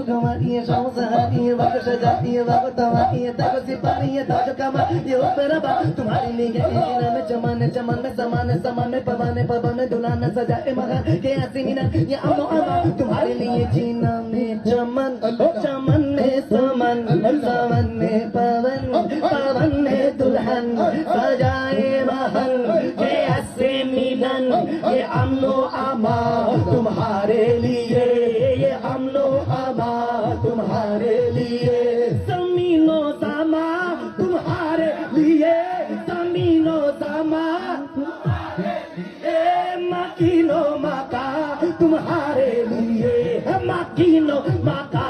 सुख हमारी है शाम सहारी है वक्त सजाती है वक्त हमारी है तक सिपाही है ताज कमा ये हो मेरा बा तुम्हारे लिए जीना में चमन चमन में समान समान में पवन में दुल्हन सजाए मकान के हंसी मीना ये अमो अमा तुम्हारे लिए जीना में चमन चमन में समन समन में पवन में दुल्हन सजाए महल के हंसी मिलन ये अमनो अमा तुम्हारे लिए ये अमनो अमा तुम्हारे लिए जमीनो समा तुम्हारे लिए जमीनो समा मकीनो मका तुम्हारे लिए मकीनो मका